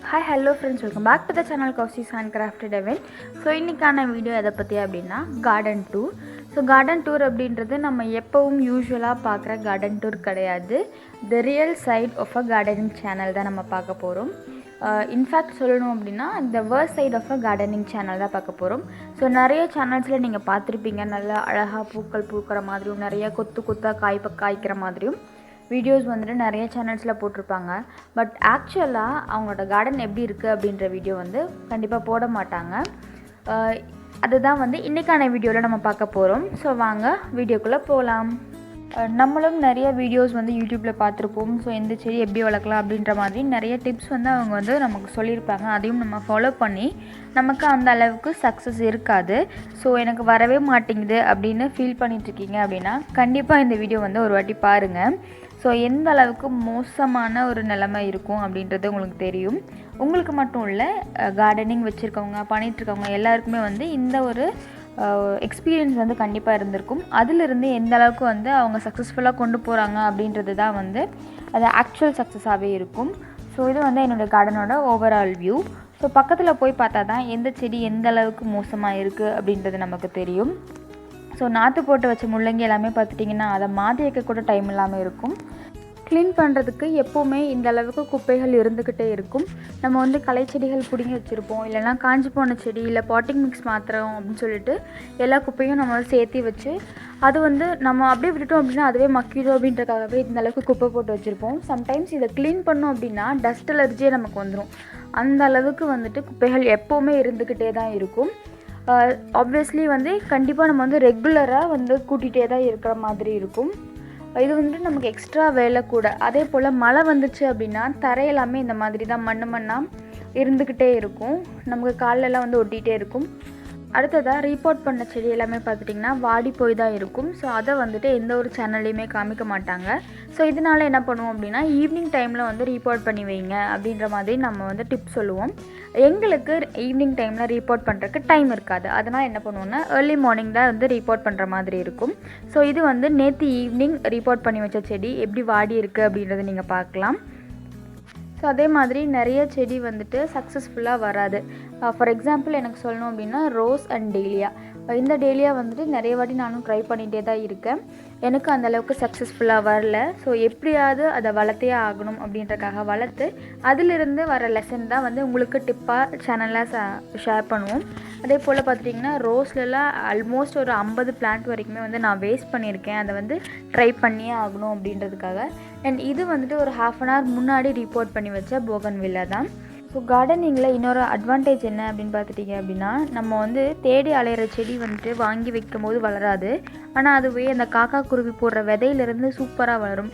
Hi, hello friends, welcome back to the channel kowsi Handcrafted Heaven. So இன்னைக்கான video எதை பற்றி அப்படின்னா garden tour. So garden tour அப்படின்றது நம்ம எப்பவும் யூஸ்வலாக பார்க்குற கார்டன் டூர் கிடையாது. The real side of a gardening channel தான் நம்ம பார்க்க போகிறோம். இன்ஃபேக்ட் சொல்லணும் அப்படின்னா the worst side of a gardening channel தான் பார்க்க போகிறோம். ஸோ நிறைய சேனல்ஸில் நீங்கள் பார்த்துருப்பீங்க, நல்லா அழகாக பூக்கள் பூக்கிற மாதிரியும் நிறைய கொத்து கொத்தாக காய்க்கிற மாதிரியும் வீடியோஸ் வந்துட்டு நிறைய சேனல்ஸில் போட்டிருப்பாங்க. பட் ஆக்சுவலாக அவங்களோட கார்டன் எப்படி இருக்குது அப்படின்ற வீடியோ வந்து கண்டிப்பாக போட மாட்டாங்க. அதுதான் வந்து இன்றைக்கான வீடியோவில் நம்ம பார்க்க போகிறோம். ஸோ வாங்க வீடியோக்குள்ளே போகலாம். நம்மளும் நிறைய வீடியோஸ் வந்து யூடியூப்பில் பார்த்துருப்போம். ஸோ எந்த செடி எப்படி வளர்க்கலாம் அப்படின்ற மாதிரி நிறைய டிப்ஸ் வந்து அவங்க வந்து நமக்கு சொல்லியிருப்பாங்க. அதையும் நம்ம ஃபாலோ பண்ணி நமக்கு அந்த அளவுக்கு சக்ஸஸ் இருக்காது. ஸோ எனக்கு வரவே மாட்டேங்குது அப்படின்னு ஃபீல் பண்ணிகிட்ருக்கீங்க அப்படின்னா கண்டிப்பாக இந்த வீடியோ வந்து ஒரு வாட்டி பாருங்கள். ஸோ எந்த அளவுக்கு மோசமான ஒரு நிலைமை இருக்கும் அப்படின்றது உங்களுக்கு தெரியும். உங்களுக்கு மட்டும் இல்லை, கார்டனிங் வச்சுருக்கவங்க பண்ணிகிட்ருக்கவங்க எல்லாருக்குமே வந்து இந்த ஒரு எக்ஸ்பீரியன்ஸ் வந்து கண்டிப்பாக இருந்திருக்கும். அதிலிருந்து எந்த அளவுக்கு வந்து அவங்க சக்ஸஸ்ஃபுல்லாக கொண்டு போகிறாங்க அப்படின்றது தான் வந்து அது ஆக்சுவல் சக்ஸஸாகவே இருக்கும். ஸோ இது வந்து என்னோடய கார்டனோட ஓவரால் வியூ. ஸோ பக்கத்தில் போய் பார்த்தா தான் எந்த செடி எந்த அளவுக்கு மோசமாக இருக்குது அப்படின்றது நமக்கு தெரியும். ஸோ நாற்று போட்டு வச்ச முள்ளங்கி எல்லாமே பார்த்துட்டிங்கன்னா அதை மாற்றி வைக்க கூட டைம் இல்லாமல் இருக்கும். க்ளீன் பண்ணுறதுக்கு எப்போவுமே இந்த அளவுக்கு குப்பைகள் இருந்துக்கிட்டே இருக்கும். நம்ம வந்து களை செடிகள் பிடுங்கி வச்சுருப்போம், இல்லைனா காஞ்சி போன செடி இல்லை பாட்டிங் மிக்ஸ் மாத்திரம் அப்படின்னு சொல்லிட்டு எல்லா குப்பையும் நம்ம சேர்த்தி வச்சு அது வந்து நம்ம அப்படியே விட்டுட்டோம் அப்படின்னா அதுவே மக்கிடும் அப்படின்றக்காகவே இந்த அளவுக்கு குப்பை போட்டு வச்சுருப்போம். சம்டைம்ஸ் இதை க்ளீன் பண்ணோம் அப்படின்னா டஸ்ட் அலர்ஜியே நமக்கு வந்துடும். அந்த அளவுக்கு வந்துட்டு குப்பைகள் எப்போவுமே இருந்துக்கிட்டே தான் இருக்கும். ஆப்வியஸ்லி வந்து கண்டிப்பாக நம்ம வந்து ரெகுலராக வந்து கூட்டிகிட்டே தான் இருக்கிற மாதிரி இருக்கும். இது வந்துட்டு நமக்கு எக்ஸ்ட்ரா வேலை கூட. அதே போல் மழை வந்துச்சு அப்படின்னா தரையெல்லாமே இந்த மாதிரி தான் மண்ணாக இருந்துக்கிட்டே இருக்கும். நமக்கு காலெல்லாம் வந்து ஒட்டிகிட்டே இருக்கும். அடுத்ததாக ரீபோர்ட் பண்ண செடி எல்லாமே பார்த்துட்டிங்கன்னா வாடி போய் தான் இருக்கும். ஸோ அதை வந்துட்டு எந்த ஒரு சேனல்லையுமே காமிக்க மாட்டாங்க. ஸோ இதனால் என்ன பண்ணுவோம் அப்படின்னா ஈவினிங் டைமில் வந்து ரீபோர்ட் பண்ணி வைங்க அப்படின்ற மாதிரி நம்ம வந்து டிப்ஸ் சொல்லுவோம். எங்களுக்கு ஈவினிங் டைமில் ரீபோர்ட் பண்ணுறதுக்கு டைம் இருக்காது. அதனால் என்ன பண்ணுவோன்னா ஏர்லி மார்னிங் தான் வந்து ரீபோர்ட் பண்ணுற மாதிரி இருக்கும். ஸோ இது வந்து நேற்று ஈவினிங் ரீபோர்ட் பண்ணி வச்ச செடி எப்படி வாடி இருக்குது அப்படின்றத நீங்கள் பார்க்கலாம். ஸோ அதே மாதிரி நிறைய செடி வந்துட்டு சக்ஸஸ்ஃபுல்லாக வராது. ஃபார் எக்ஸாம்பிள் எனக்கு சொல்லணும் அப்படின்னா ரோஸ் அண்ட் டேலியா. இந்த டேலியா வந்துட்டு நிறைய வாட்டி நானும் ட்ரை பண்ணிகிட்டே தான் இருக்கேன். எனக்கு அந்தளவுக்கு சக்ஸஸ்ஃபுல்லாக வரல. ஸோ எப்படியாவது அதை வளர்த்தே ஆகணும் அப்படின்றக்காக வளர்த்து அதிலிருந்து வர லெசன் தான் வந்து உங்களுக்கு டிப்பாக சேனலில் ஷேர் பண்ணுவோம். அதே போல் பார்த்துட்டிங்கன்னா ரோஸ்லலாம் ஆல்மோஸ்ட் ஒரு 50 பிளான்ட் வரைக்குமே வந்து நான் வேஸ்ட் பண்ணியிருக்கேன். அதை வந்து ட்ரை பண்ணியே ஆகணும் அப்படின்றதுக்காக. அண்ட் இது வந்துட்டு ஒரு 1/2 hour முன்னாடி ரிப்போர்ட் பண்ணி வச்ச போகன்வில்லா தான். ஸோ கார்டனிங்கில் இன்னொரு அட்வான்டேஜ் என்ன அப்படின்னு பார்த்துட்டிங்க அப்படின்னா நம்ம வந்து தேடி அலையிற செடி வந்துட்டு வாங்கி வைக்கும் போது வளராது. ஆனால் அதுவே அந்த காக்கா குருவி போடுற விதையிலேருந்து சூப்பராக வளரும்.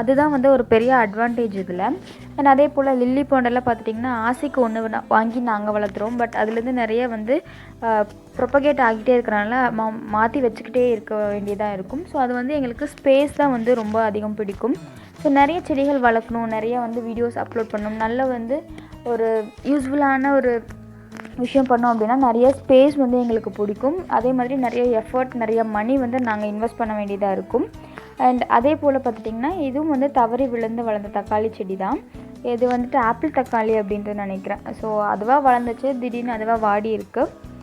அதுதான் வந்து ஒரு பெரிய அட்வான்டேஜ் இதில். அண்ட் அதே போல் லில்லி போண்டெல்லாம் பார்த்துட்டிங்கன்னா ஆசைக்கு ஒன்று வாங்கி நாங்கள் வளர்த்துறோம். பட் அதுலேருந்து நிறைய வந்து ப்ரொபகேட் ஆகிட்டே இருக்கிறனால மாற்றி வச்சுக்கிட்டே இருக்க வேண்டியதாக இருக்கும். ஸோ அது வந்து எங்களுக்கு ஸ்பேஸ் தான் வந்து ரொம்ப அதிகம் பிடிக்கும். ஸோ நிறைய செடிகள் வளர்க்கணும், நிறைய வந்து வீடியோஸ் அப்லோட் பண்ணணும், நல்ல வந்து ஒரு யூஸ்ஃபுல்லான ஒரு விஷயம் பண்ணோம் அப்படின்னா நிறைய ஸ்பேஸ் வந்து எங்களுக்கு பிடிக்கும். அதே மாதிரி நிறைய எஃபர்ட், நிறைய மணி வந்து நாங்கள் இன்வெஸ்ட் பண்ண வேண்டியதாக இருக்கும். அண்ட் அதே போல் பார்த்துட்டிங்கன்னா இதுவும் வந்து தவறி விழுந்து வளர்ந்த தக்காளி செடி தான். இது வந்துட்டு ஆப்பிள் தக்காளி அப்படின்ட்டு நினைக்கிறேன். ஸோ அதுவாக வளர்ந்துச்சு, திடீர்னு அதுவாக வாடி இருக்குது.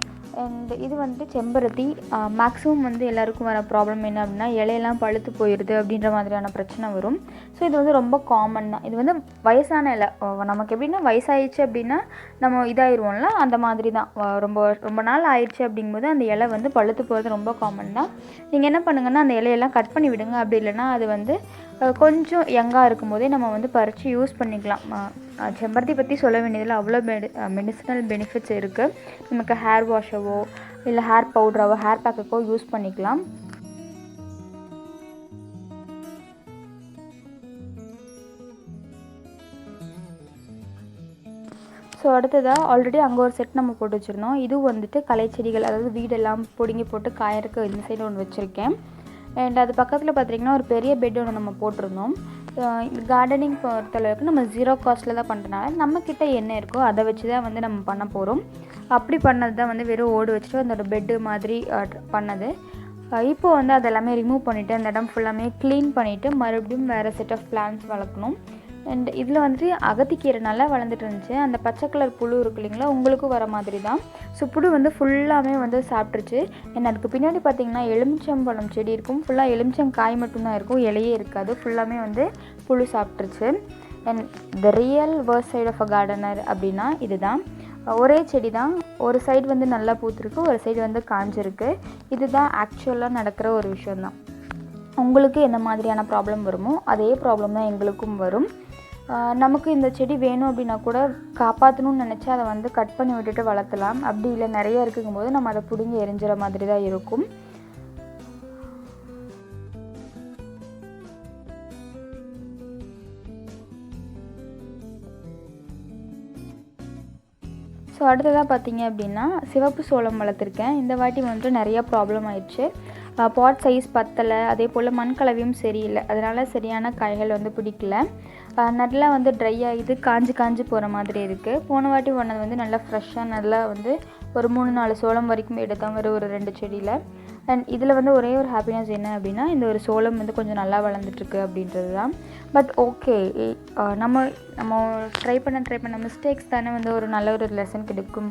அண்ட் இது வந்துட்டு செம்பருத்தி. மேக்ஸிமம் வந்து எல்லாருக்கும் வர ப்ராப்ளம் என்ன அப்படின்னா இலையெல்லாம் பழுத்து போயிடுது அப்படின்ற மாதிரியான பிரச்சனை வரும். ஸோ இது வந்து ரொம்ப காமன் தான். இது வந்து வயசான இலை. நமக்கு எப்படின்னா வயசாகிடுச்சு அப்படின்னா நம்ம இதாகிடுவோம்ல, அந்த மாதிரி தான். ரொம்ப ரொம்ப நாள் ஆயிடுச்சு அப்படிங்கும்போது அந்த இலை வந்து பழுத்து போகிறது ரொம்ப காமன் தான். நீங்கள் என்ன பண்ணுங்கன்னா அந்த இலையெல்லாம் கட் பண்ணி விடுங்க. அப்படி இல்லைன்னா அது வந்து கொஞ்சம் யங்காக இருக்கும்போதே நம்ம வந்து பறித்து யூஸ் பண்ணிக்கலாம். செம்பருத்தி பற்றி சொல்ல வேண்டியதில் அவ்வளோ மெடிசினல் பெனிஃபிட்ஸ் இருக்குது. நமக்கு ஹேர் வாஷவோ இல்லை ஹேர் பவுடராவோ ஹேர் பேக்குக்கோ யூஸ் பண்ணிக்கலாம். ஸோ அடுத்ததாக ஆல்ரெடி அங்கே ஒரு செட் நம்ம போட்டு வச்சுருந்தோம். இதுவும் வந்துட்டு களை செடிகள், அதாவது வீடெல்லாம் பிடுங்கி போட்டு காயறக்கு இந்த சைடு ஒன்று வச்சுருக்கேன். அண்ட் அது பக்கத்தில் பார்த்திங்கன்னா ஒரு பெரிய பெட் ஒன்று நம்ம போட்டிருந்தோம். கார்டனிங் பொறுத்தளவுக்கு நம்ம 0 காஸ்ட்டில் தான் பண்ணுறதுனால நம்மக்கிட்ட என்ன இருக்கோ அதை வச்சு தான் வந்து நம்ம பண்ண போகிறோம். அப்படி பண்ணது தான் வந்து வெறும் ஓடு வச்சுட்டு அதோட பெட்டு மாதிரி பண்ணது. இப்போது வந்து அதெல்லாமே ரிமூவ் பண்ணிவிட்டு அந்த இடம் ஃபுல்லாமே க்ளீன் பண்ணிவிட்டு மறுபடியும் வேறு செட் ஆஃப் பிளான்ஸ் வளர்க்கணும். அண்ட் இதில் வந்துட்டு அகத்திக்கீரை நல்லா வளர்ந்துட்டு இருந்துச்சு. அந்த பச்சை கலர் புழு இருக்கு இல்லைங்களா, உங்களுக்கும் வர மாதிரி தான். ஸோ புழு வந்து ஃபுல்லாமே வந்து சாப்பிட்ருச்சு. அண்ட் அதுக்கு பின்னாடி பார்த்திங்கன்னா எலுமிச்சம்பழம் செடி இருக்கும். ஃபுல்லாக எலுமிச்சங்காய் மட்டும்தான் இருக்கும், இலையே இருக்காது. ஃபுல்லாமே வந்து புழு சாப்பிட்ருச்சு. And the real worst side of a gardener அப்படின்னா இதுதான். ஒரே செடி தான், ஒரு சைடு வந்து நல்லா பூத்துருக்கு, ஒரு சைடு வந்து காஞ்சிருக்கு. இதுதான் ஆக்சுவலாக நடக்கிற ஒரு விஷயந்தான். உங்களுக்கு எந்த மாதிரியான ப்ராப்ளம் வருமோ அதே ப்ராப்ளம் தான் எங்களுக்கும் வரும். நமக்கு இந்த செடி வேணும் அப்படின்னா கூட காப்பாற்றணும்னு நினச்சி அதை வந்து கட் பண்ணி விட்டுட்டு வளர்த்தலாம். அப்படி இல்லை நிறைய இருக்குங்கும்போது நம்ம அதை பிடுங்கி எரிஞ்சிற மாதிரி தான் இருக்கும். ஸோ அடுத்ததாக பார்த்திங்க அப்படின்னா சிவப்பு சோளம் வளர்த்துருக்கேன். இந்த வாட்டி வந்துட்டு நிறையா ப்ராப்ளம் ஆயிடுச்சு. பாட் சைஸ் பத்தலை, அதே போல் மண் கலவையும் சரியில்லை. அதனால் சரியான காய்கள் வந்து பிடிக்கல. நல்லா வந்து ட்ரை ஆகிது, காஞ்சி போகிற மாதிரி இருக்குது. போன வாட்டி ஒன்று வந்து நல்லா ஃப்ரெஷ்ஷாக நல்லா வந்து ஒரு 3-4 சோளம் வரைக்கும் எடுத்தோம், ஒரு 2 செடியில். அண்ட் இதில் வந்து ஒரே ஒரு ஹாப்பினஸ் என்ன அப்படின்னா இந்த ஒரு சோளம் வந்து கொஞ்சம் நல்லா வளர்ந்துட்டுருக்கு அப்படின்றது தான். பட் ஓகே, நம்ம ட்ரை பண்ண மிஸ்டேக்ஸ் தானே வந்து ஒரு நல்ல ஒரு லெசன் கிடைக்கும்.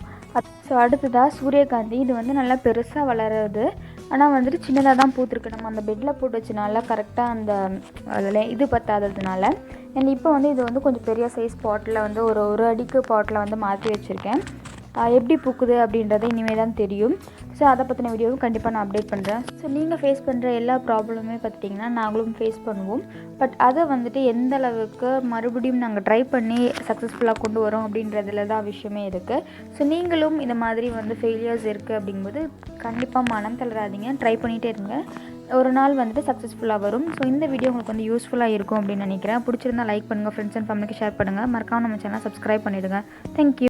ஸோ அடுத்ததாக சூரியகாந்தி. இது வந்து நல்லா பெருசாக வளருது, ஆனால் வந்துட்டு சின்னதாக தான் பூத்துருக்கு. நம்ம அந்த பெட்டில் போட்டு வச்சனால கரெக்டாக அந்த அதில் இது பத்தாததுனால. அண்ட் இப்போ வந்து இது வந்து கொஞ்சம் பெரிய சைஸ் பாட்டில் வந்து ஒரு அடிக்கு பாட்டில் வந்து மாற்றி வச்சுருக்கேன். எப்படி பூக்குது அப்படின்றது இனிமேல் தான் தெரியும். ஸோ அதை பற்றின வீடியோவும் கண்டிப்பாக நான் அப்டேட் பண்ணுறேன். ஸோ நீங்கள் ஃபேஸ் பண்ணுற எல்லா ப்ராப்ளமுமே பார்த்திங்கன்னா நாங்களும் ஃபேஸ் பண்ணுவோம். பட் அதை வந்துட்டு எந்த அளவுக்கு மறுபடியும் நாங்கள் ட்ரை பண்ணி சக்ஸஸ்ஃபுல்லாக கொண்டு வரோம் அப்படின்றதுல தான் விஷயமே இருக்குது. ஸோ நீங்களும் இந்த மாதிரி வந்து ஃபெயிலியர்ஸ் இருக்குது அப்படிங்கும்போது கண்டிப்பாக மனம் தளராதீங்க, ட்ரை பண்ணிகிட்டே இருங்க. ஒரு நாள் வந்துட்டு சக்ஸஸ்ஃபுல்லாக வரும். ஸோ இந்த வீடியோ உங்களுக்கு வந்து யூஸ்ஃபுல்லாக இருக்கும் அப்படின்னு நினைக்கிறேன். பிடிச்சிருந்தா லைக் பண்ணுங்கள், ஃப்ரெண்ட்ஸ் அண்ட் ஃபேமிலிக்கு ஷேர் பண்ணுங்கள். மறக்காம நம்ம சேனலை சப்ஸ்கிரைப் பண்ணிவிடுங்க. தேங்க்யூ.